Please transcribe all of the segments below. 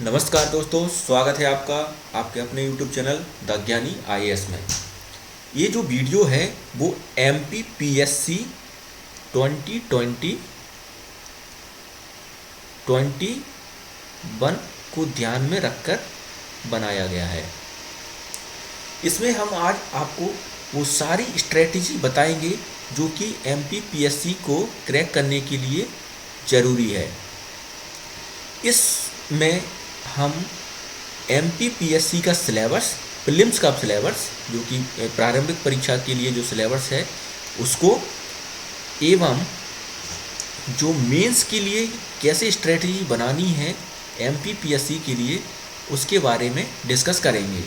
नमस्कार दोस्तों, स्वागत है आपका आपके अपने YouTube चैनल द ज्ञानी IAS में। ये जो वीडियो है वो MPPSC 2020-21 को ध्यान में रखकर बनाया गया है। इसमें हम आज आपको वो सारी स्ट्रेटजी बताएंगे जो कि MPPSC को क्रैक करने के लिए ज़रूरी है। इसमें हम MPPSC का सिलेबस, प्रीलिम्स का सिलेबस जो कि प्रारंभिक परीक्षा के लिए जो सिलेबस है उसको, एवं जो मेंस के लिए कैसे स्ट्रेटजी बनानी है MPPSC के लिए उसके बारे में डिस्कस करेंगे।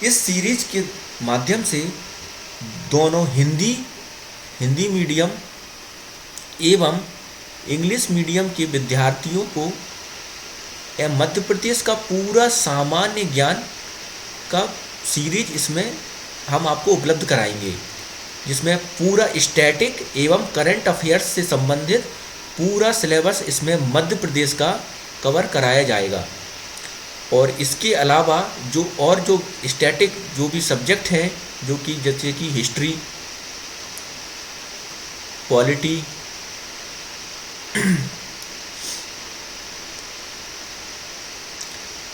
इस सीरीज के माध्यम से दोनों हिंदी मीडियम एवं इंग्लिश मीडियम के विद्यार्थियों को मध्य प्रदेश का पूरा सामान्य ज्ञान का सीरीज इसमें हम आपको उपलब्ध कराएंगे, जिसमें पूरा स्टैटिक एवं करंट अफेयर्स से संबंधित पूरा सिलेबस इसमें मध्य प्रदेश का कवर कराया जाएगा। और इसके अलावा जो स्टैटिक जो भी सब्जेक्ट हैं, जो कि जैसे कि history, polity,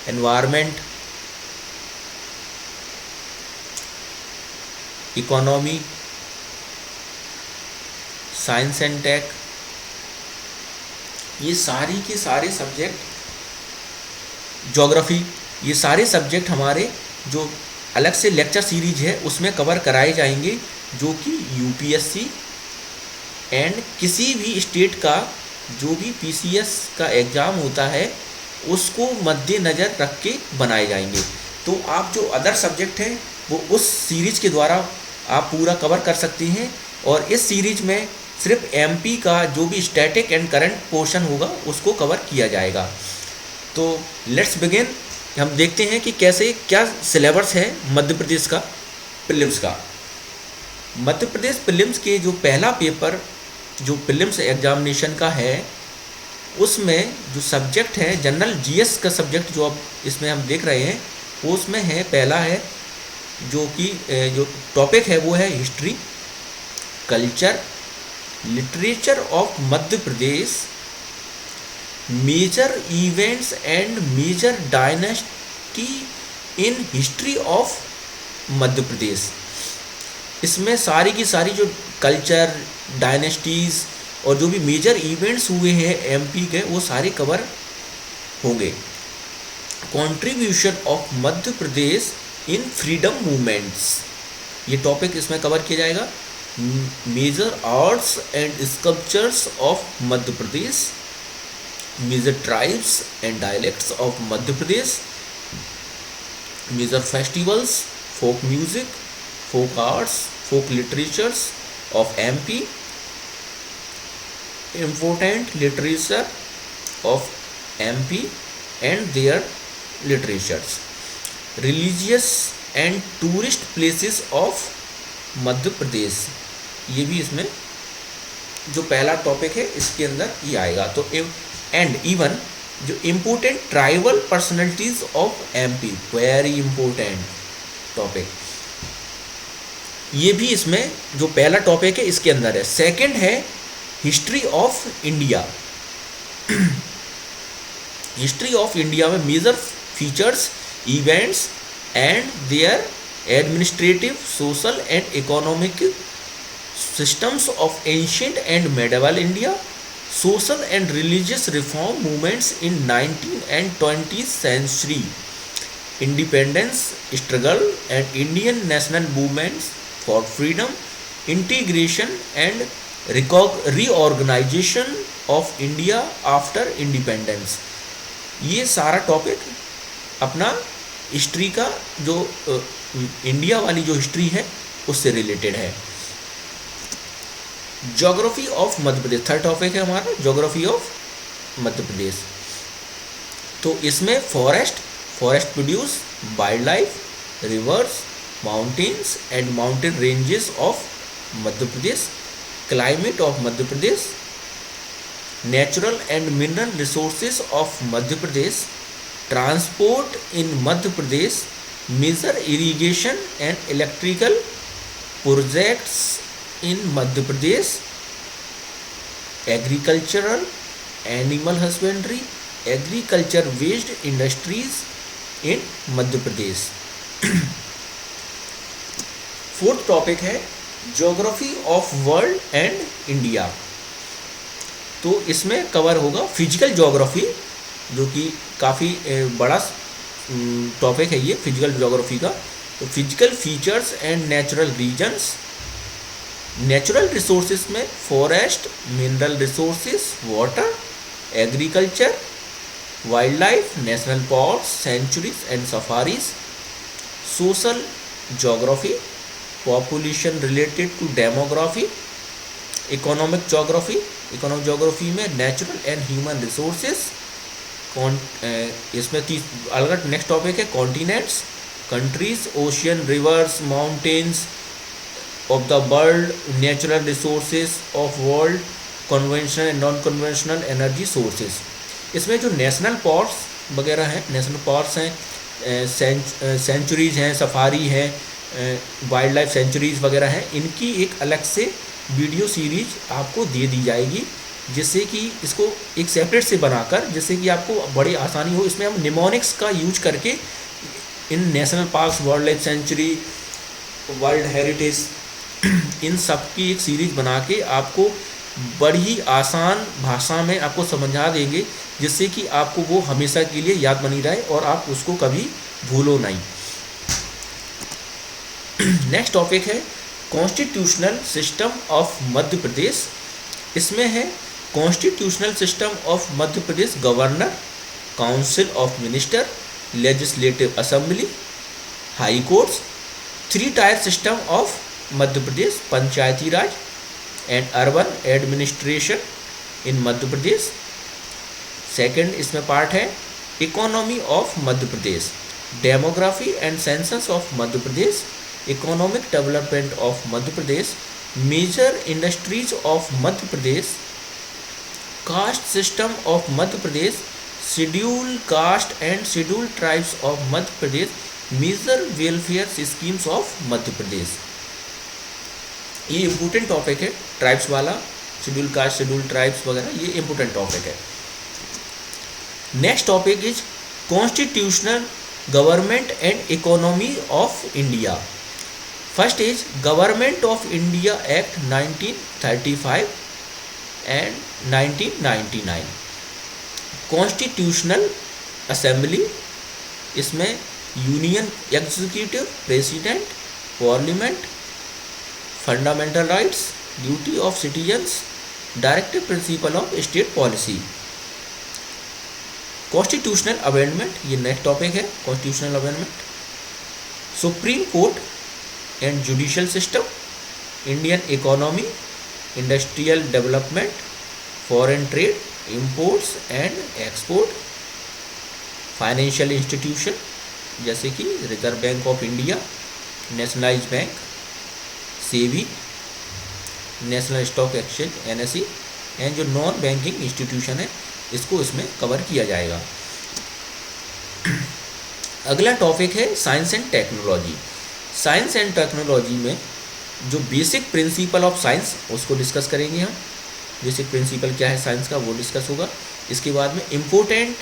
environment, economy, science and tech, ये सारी के सारे सब्जेक्ट, ज्योग्राफी, ये सारे सब्जेक्ट हमारे जो अलग से लेक्चर सीरीज है उसमें कवर कराए जाएंगे, जो कि UPSC एंड किसी भी स्टेट का जो भी PCS का एग्ज़ाम होता है उसको मद्देनज़र रख के बनाए जाएंगे। तो आप जो अदर सब्जेक्ट हैं वो उस सीरीज के द्वारा आप पूरा कवर कर सकते हैं, और इस सीरीज में सिर्फ MP का जो भी स्टैटिक एंड करंट पोर्शन होगा उसको कवर किया जाएगा। तो लेट्स बिगिन। हम देखते हैं कि कैसे क्या सिलेबस है मध्य प्रदेश का प्रीलिम्स का। मध्य प्रदेश प्रीलिम्स के जो पहला पेपर जो प्रीलिम्स एग्जामिनेशन का है उसमें जो सब्जेक्ट है जनरल GS का सब्जेक्ट जो अब इसमें हम देख रहे हैं वो उसमें है, पहला है जो कि जो टॉपिक है वो है history, culture, literature of Madhya Pradesh, major events and major dynasty in history of Madhya Pradesh. इसमें सारी की सारी जो कल्चर, डायनेस्टीज़ और जो भी मेजर इवेंट्स हुए हैं MP के वो सारे कवर होंगे। Contribution of Madhya Pradesh in freedom movements, ये टॉपिक इसमें कवर किया जाएगा। Major arts and sculptures of Madhya Pradesh, major tribes and dialects of Madhya Pradesh, major festivals, folk music, folk arts, folk literatures of MP, important literature of MP and their literatures, religious and tourist places of मध्य प्रदेश, ये भी इसमें जो पहला topic है इसके अंदर ये आएगा। तो एंड इवन जो important tribal personalities of MP, very important topic, ये भी इसमें जो पहला टॉपिक है इसके अंदर है। सेकंड है history of India. History of India में major features, events and their administrative, social and economic systems of ancient and medieval India, social and religious reform movements in 19th and 20th century, independence struggle and Indian national movements for freedom, integration and reorganisation of India after independence. ये सारा topic अपना history का जो India वाली जो history है उससे related है। Geography of Madhya Pradesh, third topic है हमारा ज्योग्राफी ऑफ मध्य प्रदेश। तो इसमें forest produce, wild life, rivers, mountains and mountain ranges of Madhya Pradesh, climate of Madhya Pradesh, natural and mineral resources of Madhya Pradesh, transport in Madhya Pradesh, major irrigation and electrical projects in Madhya Pradesh, agricultural animal husbandry, agriculture based industries in Madhya Pradesh. Fourth topic है geography of world and India. तो इसमें cover होगा physical geography, जो कि काफ़ी बड़ा topic है ये फिजिकल ज्योग्राफी का। तो physical features and natural regions, natural resources में forest, mineral resources, water, agriculture, wild life, national parks, sanctuaries and safaris. Social geography, population related to demography. Economic geography, economic geography में natural and human resources. इसमें अलग next topic है continents, countries, ocean, rivers, mountains of the world, natural resources of world, conventional and non conventional energy sources. इसमें जो national parks वगैरह हैं, national parks हैं, centuries हैं, सफारी हैं, वाइल्ड लाइफ सेंचुरीज वगैरह हैं, इनकी एक अलग से वीडियो सीरीज आपको दे दी जाएगी, जिससे कि इसको एक सेपरेट से बनाकर, जिससे कि आपको बड़ी आसानी हो। इसमें हम निमोनिक्स का यूज करके इन national parks, wild life sanctuary, world heritage, इन सब की एक सीरीज बना के आपको बड़ी आसान भाषा में आपको समझा देंगे, जिससे कि आपको वो हमेशा के लिए याद बनी रहे और आप उसको कभी भूलो नहीं। नेक्स्ट टॉपिक है constitutional system of Madhya Pradesh. इसमें है constitutional system of Madhya Pradesh, governor, council of minister, legislative assembly, high courts. 3 tier system of Madhya Pradesh, Panchayati Raj and urban administration in Madhya Pradesh. Second इसमें पार्ट है economy of Madhya Pradesh, demography and census of Madhya Pradesh, economic development of Madhya Pradesh, major industries of Madhya Pradesh, caste system of Madhya Pradesh, schedule caste and schedule tribes of Madhya Pradesh, major welfare schemes of Madhya Pradesh. ये important topic है, tribes वाला, schedule caste, schedule tribes वगैरह, ये important topic है। Next topic is constitutional government and economy of India. First is government of India act 1935 and 1999। Constitutional assembly, इसमें union executive, president, parliament, fundamental rights, duty of citizens, directive principle of state policy. Constitutional amendment, ये next topic है constitutional amendment. Supreme court and judicial system, Indian economy, industrial development, foreign trade, imports and export, financial institution जैसे कि reserve bank of India, nationalise bank, SEBI, national stock exchange NSE, and जो non banking institution है इसको इसमें cover किया जाएगा। अगला topic है science and technology. Science and technology में जो बेसिक प्रिंसिपल ऑफ साइंस उसको डिस्कस करेंगे हम। बेसिक प्रिंसिपल क्या है साइंस का वो डिस्कस होगा। इसके बाद में important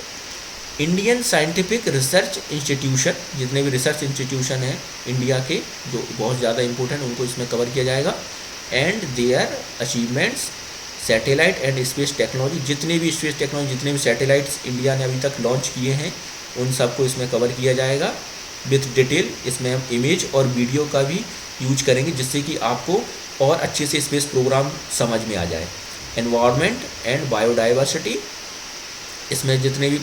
Indian scientific research institution, जितने भी रिसर्च इंस्टीट्यूशन हैं इंडिया के जो बहुत ज़्यादा इंपॉर्टेंट, उनको इसमें कवर किया जाएगा। And their achievements, satellite and space technology, जितने भी स्पेस टेक्नोलॉजी, जितने भी सैटेलाइट्स इंडिया ने अभी तक लॉन्च किए हैं उन सबको इसमें कवर किया जाएगा विथ डिटेल। इसमें हम इमेज और वीडियो का भी यूज करेंगे, जिससे कि आपको और अच्छे से स्पेस प्रोग्राम समझ में आ जाए। एनवायरनमेंट एंड बायोडाइवर्सिटी, इसमें जितने भी,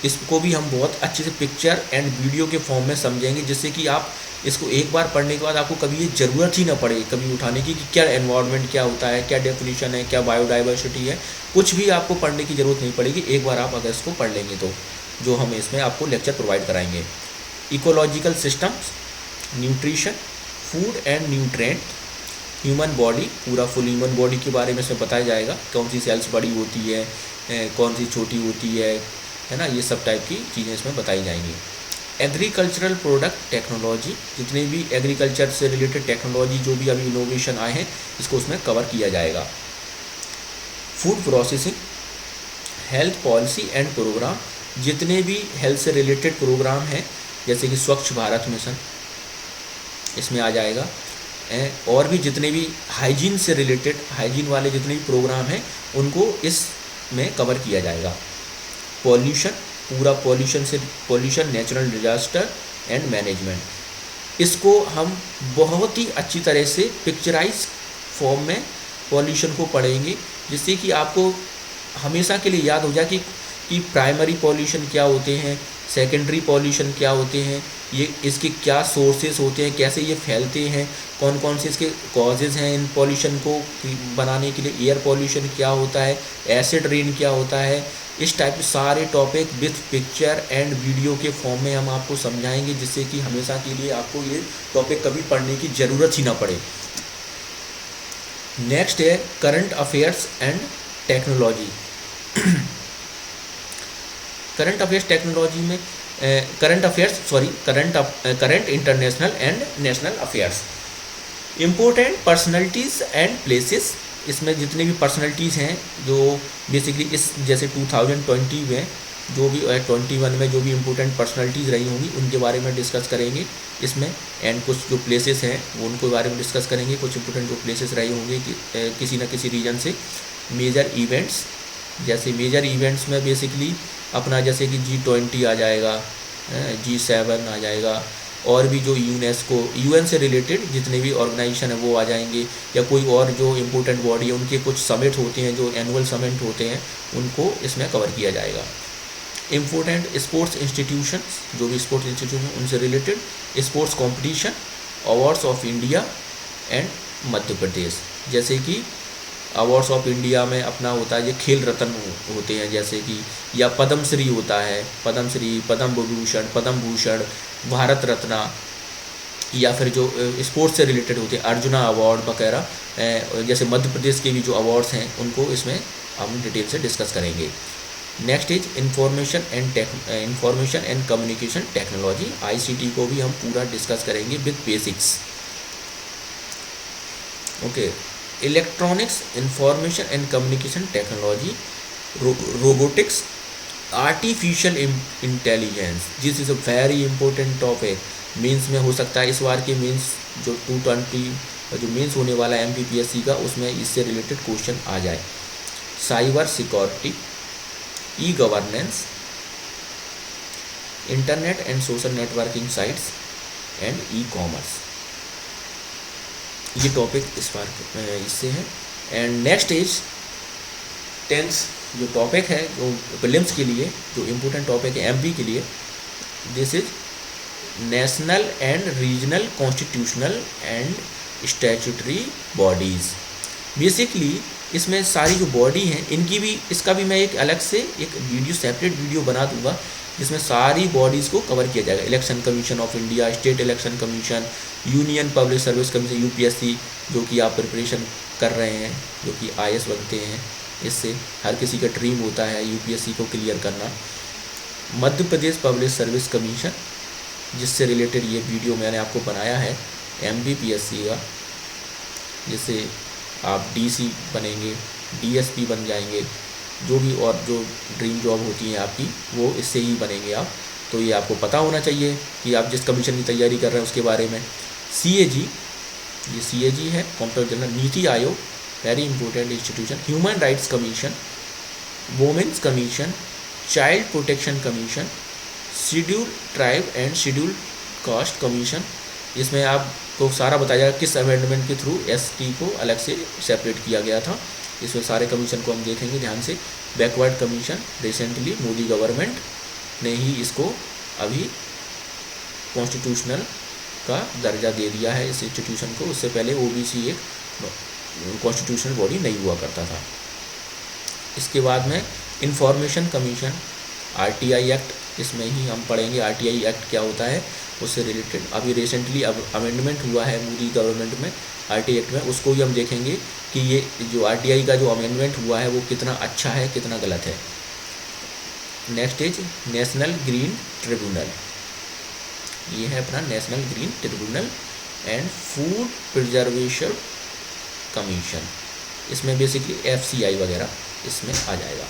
इसको भी हम बहुत अच्छे से पिक्चर एंड वीडियो के फॉर्म में समझेंगे, जिससे कि आप इसको एक बार पढ़ने के बाद आपको कभी ये ज़रूरत ही ना पड़े कभी उठाने की कि क्या एनवायरनमेंट क्या होता है, क्या डेफिनेशन है, क्या बायोडाइवर्सिटी है, कुछ भी आपको पढ़ने की ज़रूरत नहीं पड़ेगी एक बार आप अगर इसको पढ़ लेंगे तो, जो हम इसमें आपको लेक्चर प्रोवाइड कराएंगे। Ecological systems, nutrition, food and nutrient, human body, पूरा फुल ह्यूमन बॉडी के बारे में इसमें बताया जाएगा, कौन सी सेल्स बड़ी होती है, कौन सी छोटी होती है, है ना, ये सब टाइप की चीज़ें इसमें बताई जाएंगी। एग्रीकल्चरल प्रोडक्ट टेक्नोलॉजी, जितने भी एग्रीकल्चर से रिलेटेड टेक्नोलॉजी जो भी अभी इनोवेशन आए हैं इसको उसमें कवर किया जाएगा। Food processing, health policy and program, जितने भी हेल्थ से रिलेटेड प्रोग्राम हैं जैसे कि स्वच्छ भारत मिशन इसमें आ जाएगा, और भी जितने भी हाइजीन से रिलेटेड, हाइजीन वाले जितने भी प्रोग्राम हैं उनको इसमें कवर किया जाएगा। पॉल्यूशन, पूरा pollution, natural disaster and management, इसको हम बहुत ही अच्छी तरह से पिक्चराइज फॉर्म में पॉल्यूशन को पढ़ेंगे, जिससे कि आपको हमेशा के लिए याद हो जाए कि प्राइमरी पॉल्यूशन क्या होते हैं, सेकेंडरी पॉल्यूशन क्या होते हैं, ये इसके क्या सोर्सेस होते हैं, कैसे ये फैलते हैं, कौन कौन से इसके कॉजेज़ हैं इन पॉल्यूशन को बनाने के लिए, एयर पॉल्यूशन क्या होता है, एसिड रेन क्या होता है, इस टाइप के सारे topic with picture and video के फॉर्म में हम आपको समझाएंगे, जिससे कि हमेशा के लिए आपको ये टॉपिक कभी पढ़ने की ज़रूरत ही ना पड़े। नेक्स्ट है current affairs and technology. Current affairs technology में current international and national affairs. Important personalities and places, इसमें जितने भी पर्सनैलिटीज़ हैं जो बेसिकली इस जैसे 2020 में जो भी 21 में जो भी इम्पोर्टेंट पर्सनैलिटीज़ रही होंगी उनके बारे में डिस्कस करेंगे इसमें, एंड कुछ जो प्लेसेस हैं वो उनके बारे में डिस्कस करेंगे, कुछ इम्पोर्टेंट जो प्लेसेस रहे होंगे कि किसी न किसी रीजन से। मेजर इवेंट्स, जैसे मेजर इवेंट्स में बेसिकली अपना जैसे कि G20 आ जाएगा, G7 आ जाएगा, और भी जो यूएन से रिलेटेड जितने भी ऑर्गेनाइजेशन है वो आ जाएंगे, या कोई और जो इम्पोर्टेंट बॉडी है उनके कुछ समिट होते हैं जो एनुअल समिट होते हैं उनको इसमें कवर किया जाएगा। इम्पोर्टेंट स्पोर्ट्स इंस्टीट्यूशन, जो भी स्पोर्ट्स इंस्टीट्यूशन उनसे related, sports competition, awards of India and Madhya Pradesh, जैसे कि अवार्ड्स ऑफ इंडिया में अपना होता है ये खेल रत्न होते हैं जैसे कि, या पद्मश्री होता है, पद्मश्री, पद्म विभूषण, पद्म भूषण, भारत रत्न, या फिर जो स्पोर्ट्स से रिलेटेड होते हैं अर्जुना अवार्ड वगैरह, जैसे मध्य प्रदेश के भी जो अवार्ड्स हैं उनको इसमें हम डिटेल से डिस्कस करेंगे। Next is information and communication technology, ICT को भी हम पूरा डिस्कस करेंगे with basics. Okay, electronics, information and communication technology, robotics, artificial intelligence, this is a very important topic. Mains में हो सकता है इस बार के मेंस जो 220 जो मेंस होने वाला है MPPSC का, उसमें इससे रिलेटेड क्वेश्चन आ जाए। Cyber security, e governance, internet and social networking sites and e commerce, ये टॉपिक इस बार इससे है। एंड नेक्स्ट इज 10th जो टॉपिक है जो प्रीलिम्स के लिए जो इम्पोर्टेंट टॉपिक है MP के लिए, this is national and regional constitutional and statutory bodies. Basically इसमें सारी जो बॉडी हैं इनकी भी, इसका भी मैं एक अलग से एक वीडियो, सेपरेट वीडियो बना दूंगा जिसमें सारी बॉडीज़ को कवर किया जाएगा। Election commission of India, state election commission, union public service commission UPSC जो कि आप प्रिपरेशन कर रहे हैं, जो कि IAS बनते हैं, इससे हर किसी का ड्रीम होता है UPSC को क्लियर करना। Madhya Pradesh public service commission, जिससे रिलेटेड ये वीडियो मैंने आपको बनाया है MPPSC का, जिससे आप DC बनेंगे, DSP बन जाएंगे, जो भी और जो ड्रीम जॉब होती है आपकी वो इससे ही बनेंगे आप। तो ये आपको पता होना चाहिए कि आप जिस कमीशन की तैयारी कर रहे हैं उसके बारे में। CAG, ये CAG है, competitive general NITI Aayog, very important institution. Human rights commission, women's commission, child protection commission, schedule tribe and schedule caste commission, इसमें आपको सारा बताया जाएगा किस अमेंडमेंट के थ्रू ST को अलग से सेपरेट किया गया था। इसमें सारे कमीशन को हम देखेंगे ध्यान से। Backward commission, recently Modi government ने ही इसको अभी कॉन्स्टिट्यूशनल का दर्जा दे दिया है इस इंस्टीट्यूशन को। उससे पहले OBC एक कॉन्स्टिट्यूशनल बॉडी नहीं हुआ करता था। इसके बाद में इंफॉर्मेशन कमीशन, RTI एक्ट, इसमें ही हम पढ़ेंगे RTI एक्ट क्या होता है, उससे रिलेटेड अभी रिसेंटली अब अमेंडमेंट हुआ है मोदी गवर्नमेंट में RTI एक्ट में, उसको भी हम देखेंगे कि ये जो RTI का जो अमेंडमेंट हुआ है वो कितना अच्छा है कितना गलत है। Next is national green tribunal, ये है अपना national green tribunal and food preservation commission, इसमें बेसिकली FCI वगैरह इसमें आ जाएगा।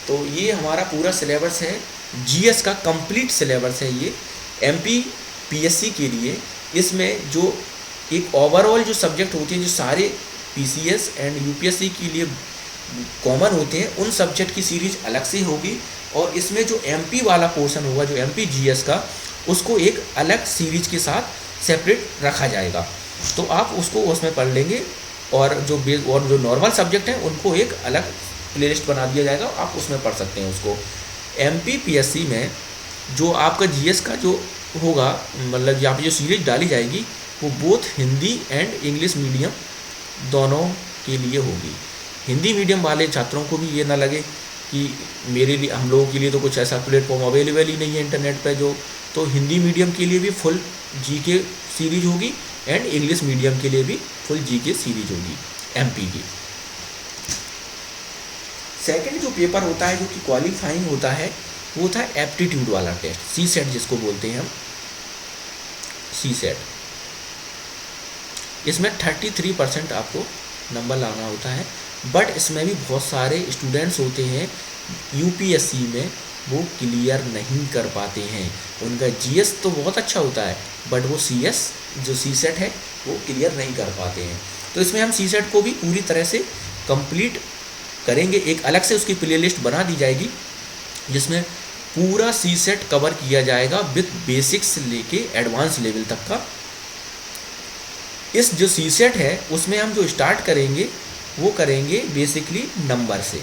तो ये हमारा पूरा सिलेबस है, GS का कंप्लीट सिलेबस है ये MPPSC के लिए। इसमें जो एक ओवरऑल जो सब्जेक्ट होते हैं, जो सारे PCS एंड UPSC के लिए कॉमन होते हैं, उन सब्जेक्ट की सीरीज अलग से होगी, और इसमें जो MP वाला पोर्शन होगा, जो MPGS का, उसको एक अलग सीरीज के साथ सेपरेट रखा जाएगा। तो आप उसको उसमें पढ़ लेंगे, और जो नॉर्मल सब्जेक्ट हैं उनको एक अलग प्लेलिस्ट बना दिया जाएगा, आप उसमें पढ़ सकते हैं उसको। MPPSC में जो आपका GS का जो होगा, मतलब यहाँ पे जो सीरीज डाली जाएगी वो both Hindi and English medium दोनों के लिए होगी। हिंदी मीडियम वाले छात्रों को भी ये ना लगे कि मेरे लिए, हम लोगों के लिए तो कुछ ऐसा प्लेटफॉर्म अवेलेबल ही नहीं है इंटरनेट पे जो, तो हिंदी मीडियम के लिए भी फुल GK सीरीज होगी एंड इंग्लिश मीडियम के लिए भी फुल GK सीरीज होगी MP की। सेकंड जो पेपर होता है जो कि क्वालिफाइंग होता है, वो था एप्टीट्यूड वाला टेस्ट, CSET जिसको बोलते हैं हम, CSET। इसमें 33% आपको नंबर लाना होता है, बट इसमें भी बहुत सारे स्टूडेंट्स होते हैं UPSC में वो क्लियर नहीं कर पाते हैं। उनका GS तो बहुत अच्छा होता है, बट वो CS जो CSET है वो क्लियर नहीं कर पाते हैं। तो इसमें हम CSET को भी पूरी तरह से कंप्लीट करेंगे, एक अलग से उसकी प्लेलिस्ट बना दी जाएगी जिसमें पूरा CSET कवर किया जाएगा विथ बेसिक्स से लेके एडवांस लेवल तक का। इस जो CSET है उसमें हम जो स्टार्ट करेंगे वो करेंगे बेसिकली नंबर से।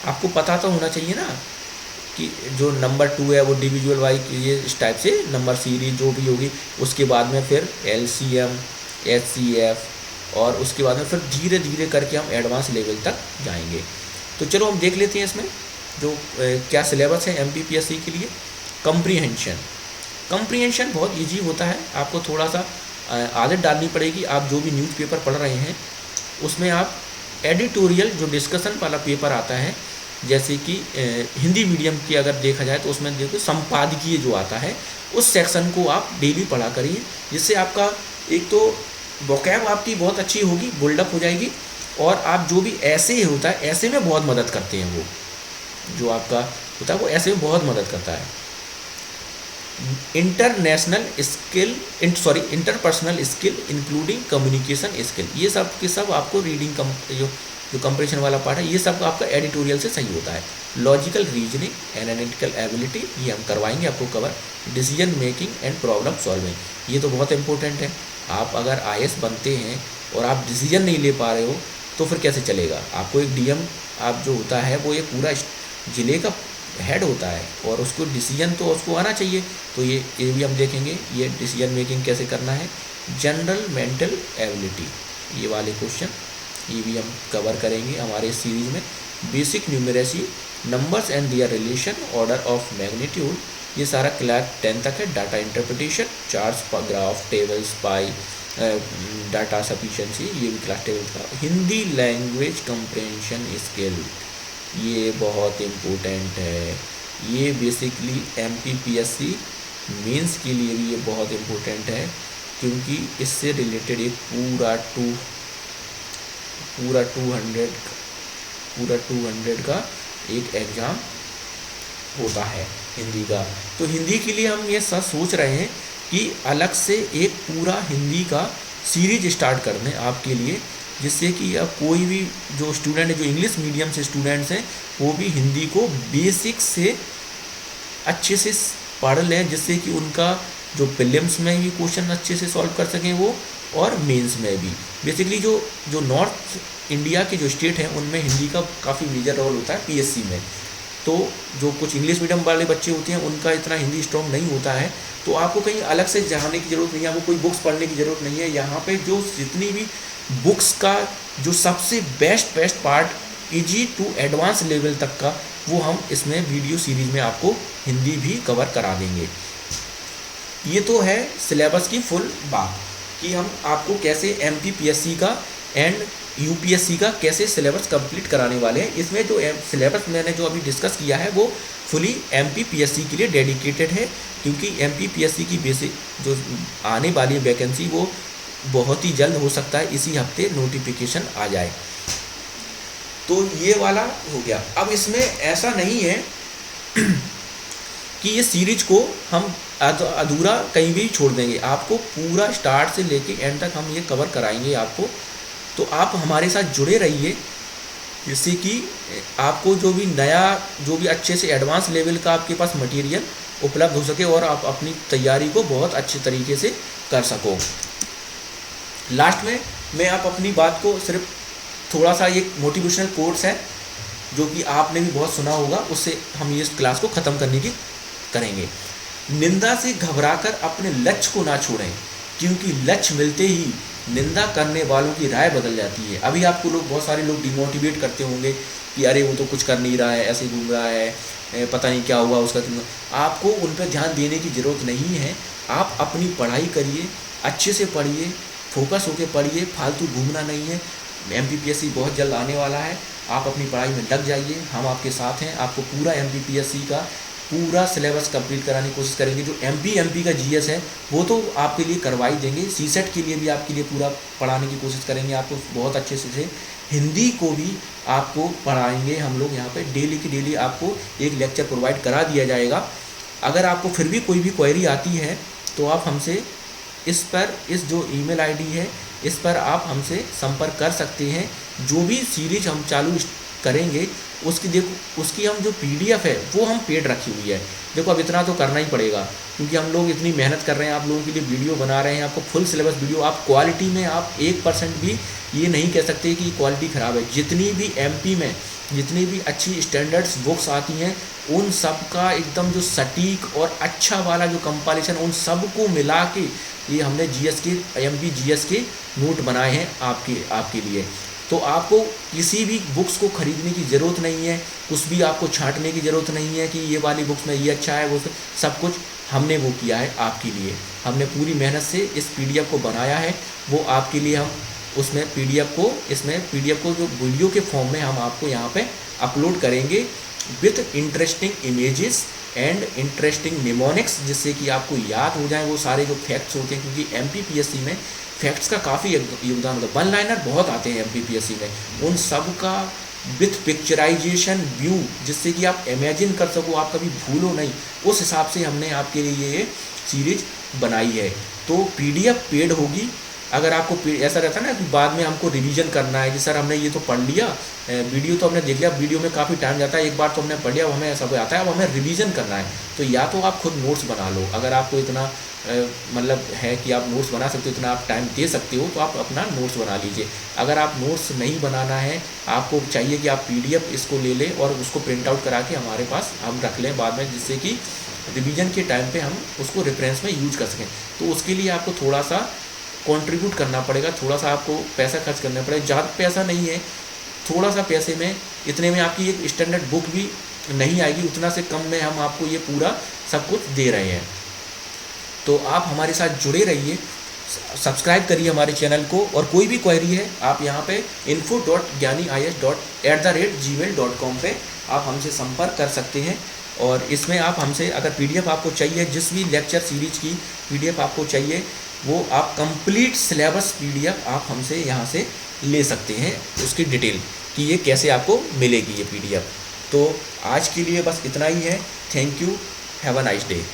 आपको पता तो होना चाहिए ना कि जो नंबर 2 है वो डिविजुअल वाइज, ये इस टाइप से नंबर सीरीज जो भी होगी, उसके बाद में फिर LCM, HCF, और उसके बाद में फिर धीरे धीरे करके हम एडवांस लेवल तक जाएंगे। तो चलो हम देख लेते हैं इसमें जो क्या सिलेबस है MPPSC के लिए। कंप्रीहेंशन बहुत इजी होता है, आपको थोड़ा सा आदत डालनी पड़ेगी। आप जो भी न्यूज़पेपर पढ़ रहे हैं उसमें आप एडिटोरियल जो डिस्कशन वाला पेपर आता है, जैसे कि हिंदी मीडियम की अगर देखा जाए तो उसमें देखो संपादकीय जो आता है, उस सेक्शन को आप डेली पढ़ा करिए, जिससे आपका एक तो वोकैब आपकी बहुत अच्छी होगी, बिल्डअप हो जाएगी, और आप जो भी ऐसे होता है, ऐसे में बहुत मदद करते हैं, वो जो आपका होता है वो ऐसे में बहुत मदद करता है। Interpersonal skill including communication skill, ये सब के सब आपको रीडिंग जो कंप्रेशन वाला पार्ट है, ये सब आपका एडिटोरियल से सही होता है। लॉजिकल रीजनिंग, एनालिटिकल एबिलिटी, ये हम करवाएंगे आपको cover. Decision making and problem solving, ये तो बहुत इंपॉर्टेंट है। आप अगर IAS बनते हैं और आप डिसीजन नहीं ले पा रहे हो तो फिर कैसे चलेगा। आपको एक DM आप जो होता है वो ये पूरा जिले का हेड होता है, और उसको डिसीजन तो उसको आना चाहिए। तो ये भी हम देखेंगे, ये डिसीजन मेकिंग कैसे करना है। जनरल मेंटल एबिलिटी, ये वाले क्वेश्चन ये भी हम कवर करेंगे हमारे सीरीज में। Basic numeracy, numbers and their relation, order of magnitude, ये सारा क्लास 10 तक है। Data interpretation, charts, graph, tables, pie, data sufficiency, ये भी क्लास 10 का। हिंदी लैंग्वेज कंप्रेंशन स्किल, ये बहुत इम्पोर्टेंट है। ये बेसिकली MPPSC मेंस के लिए भी ये बहुत इम्पोर्टेंट है, क्योंकि इससे रिलेटेड एक पूरा 200 का एक एग्ज़ाम होता है हिंदी का। तो हिंदी के लिए हम ये सब सोच रहे हैं कि अलग से एक पूरा हिंदी का सीरीज स्टार्ट कर दें आपके लिए, जिससे कि अब कोई भी जो स्टूडेंट है, जो इंग्लिश मीडियम से स्टूडेंट्स हैं, वो भी हिंदी को बेसिक से अच्छे से पढ़ लें, जिससे कि उनका जो प्रीलिम्स में भी क्वेश्चन अच्छे से सॉल्व कर सकें वो, और मेंस में भी। बेसिकली जो नॉर्थ इंडिया के जो स्टेट हैं उनमें हिंदी का काफ़ी मेजर रोल होता है PSC में। तो जो कुछ इंग्लिश मीडियम वाले बच्चे होते हैं उनका इतना हिंदी स्ट्रॉन्ग नहीं होता है, तो आपको कहीं अलग से जाने की ज़रूरत नहीं है, आपको कोई बुक्स पढ़ने की ज़रूरत नहीं है। यहाँ पे जो जितनी भी बुक्स का जो सबसे best part easy to advance level तक का, वो हम इसमें वीडियो सीरीज में आपको हिंदी भी कवर करा देंगे। ये तो है सिलेबस की फुल बात कि हम आपको कैसे MPPSC का एंड यूपीएससी का कैसे सिलेबस कंप्लीट कराने वाले हैं। इसमें जो सिलेबस मैंने जो अभी डिस्कस किया है वो फुली एमपीपीएससी के लिए डेडिकेटेड है, क्योंकि एमपीपीएससी की बेसिक जो आने वाली वैकेंसी वो बहुत ही जल्द हो सकता है इसी हफ्ते नोटिफिकेशन आ जाए। तो ये वाला हो गया। अब इसमें ऐसा नहीं है कि ये सीरीज को हम अधूरा कहीं भी छोड़ देंगे, आपको पूरा स्टार्ट से लेके एंड तक हम ये कवर कराएंगे आपको। तो आप हमारे साथ जुड़े रहिए, जिससे कि आपको जो भी नया जो भी अच्छे से एडवांस लेवल का आपके पास मटेरियल उपलब्ध हो सके और आप अपनी तैयारी को बहुत अच्छे तरीके से कर सको। लास्ट में मैं आप अपनी बात को सिर्फ थोड़ा सा एक मोटिवेशनल कोट्स है जो कि आपने भी बहुत सुना होगा, उससे हम ये क्लास को ख़त्म करने की करेंगे। निंदा से घबराकर अपने लक्ष्य को ना छोड़ें, क्योंकि लक्ष्य मिलते ही निंदा करने वालों की राय बदल जाती है। अभी आपको लोग बहुत सारे लोग डिमोटिवेट करते होंगे कि अरे वो तो कुछ कर नहीं रहा है, ऐसे घूम रहा है, पता नहीं क्या हुआ उसका। आपको उन पर ध्यान देने की ज़रूरत नहीं है। आप अपनी पढ़ाई करिए, अच्छे से पढ़िए, फोकस होकर पढ़िए, फालतू घूमना नहीं है। एमपीपीएससी बहुत जल्द आने वाला है, आप अपनी पढ़ाई में लग जाइए, हम आपके साथ हैं। आपको पूरा एमपीपीएससी का पूरा सिलेबस कंप्लीट कराने की कोशिश करेंगे। जो एमपी का जीएस है वो तो आपके लिए करवाई देंगे, सीसेट के लिए भी आपके लिए पूरा पढ़ाने की कोशिश करेंगे। आपको बहुत अच्छे से हिंदी को भी आपको पढ़ाएंगे हम लोग यहाँ पे। डेली की डेली आपको एक लेक्चर प्रोवाइड करा दिया जाएगा। अगर आपको फिर भी कोई भी क्वेरी आती है तो आप हमसे इस पर, इस जो ईमेल आईडी है इस पर आप हमसे संपर्क कर सकते हैं। जो भी सीरीज हम चालू करेंगे उसकी हम जो पीडीएफ है वो हम पेड रखी हुई है। देखो अब इतना तो करना ही पड़ेगा, क्योंकि हम लोग इतनी मेहनत कर रहे हैं, आप लोगों के लिए वीडियो बना रहे हैं, आपको फुल सिलेबस वीडियो। आप क्वालिटी में आप 1% भी ये नहीं कह सकते कि क्वालिटी ख़राब है। जितनी भी एमपी में जितनी भी अच्छी स्टैंडर्ड्स बुक्स आती हैं उन सब का एकदम जो सटीक और अच्छा वाला जो कंपारिजन, उन सब को मिला के ये हमने जीएस के एमपी जीएस के नोट बनाए हैं आपके लिए। तो आपको किसी भी बुक्स को ख़रीदने की ज़रूरत नहीं है, कुछ भी आपको छांटने की ज़रूरत नहीं है कि ये वाली बुक्स में ये अच्छा है, वो सब कुछ हमने वो किया है आपके लिए। हमने पूरी मेहनत से इस पीडीएफ को बनाया है, वो आपके लिए हम उसमें पीडीएफ को जो वीडियो के फॉर्म में हम आपको यहाँ पे अपलोड करेंगे with interesting images and interesting mnemonics, जिससे कि आपको याद हो जाए वो सारे जो फैक्ट्स होते हैं। क्योंकि एमपीपीएससी में फैक्ट्स का काफ़ी योगदान होता है, वन लाइनर बहुत आते हैं एमपीपीएससी में, उन सब का विथ पिक्चराइजेशन व्यू, जिससे कि आप इमेजिन कर सको, आप कभी भूलो नहीं। उस हिसाब से हमने आपके लिए ये सीरीज बनाई है। तो पीडीएफ पेड होगी। अगर आपको ऐसा रहता है ना कि बाद में हमको रिवीजन करना है कि सर हमने ये तो पढ़ लिया, वीडियो तो हमने देख लिया, वीडियो में काफ़ी टाइम जाता है, एक बार तो हमने पढ़ लिया, हमें सब आता है, अब हमें रिवीजन करना है। तो या तो आप खुद नोट्स बना लो, अगर आपको इतना मतलब है कि आप नोट्स बना सकते हो, इतना आप टाइम दे सकते हो, तो आप अपना नोट्स बना लीजिए। अगर आप नोट्स नहीं बनाना है, आपको चाहिए कि आप पीडीएफ इसको ले लें और उसको प्रिंट आउट करा के हमारे पास हम रख लें बाद में, जिससे कि रिवीजन के टाइम पे हम उसको रेफरेंस में यूज कर सकें। तो उसके लिए आपको थोड़ा सा कंट्रीब्यूट करना पड़ेगा, थोड़ा सा आपको पैसा खर्च करना पड़ेगा। ज़्यादा पैसा नहीं है, थोड़ा सा पैसे में, इतने में आपकी एक स्टैंडर्ड बुक भी नहीं आएगी, उतना से कम में हम आपको ये पूरा सब कुछ दे रहे हैं। तो आप हमारे साथ जुड़े रहिए, सब्सक्राइब करिए हमारे चैनल को, और कोई भी क्वेरी है आप यहाँ पे info.gyaniis@gmail.com पे आप हमसे संपर्क कर सकते हैं। और इसमें आप हमसे अगर पीडीएफ आपको चाहिए, जिस भी लेक्चर सीरीज की पीडीएफ आपको चाहिए, वो आप कंप्लीट सिलेबस पीडीएफ आप हमसे यहाँ से ले सकते हैं, उसकी डिटेल कि ये कैसे आपको मिलेगी ये पीडीएफ। तो आज के लिए बस इतना ही है। Thank you, have a nice day.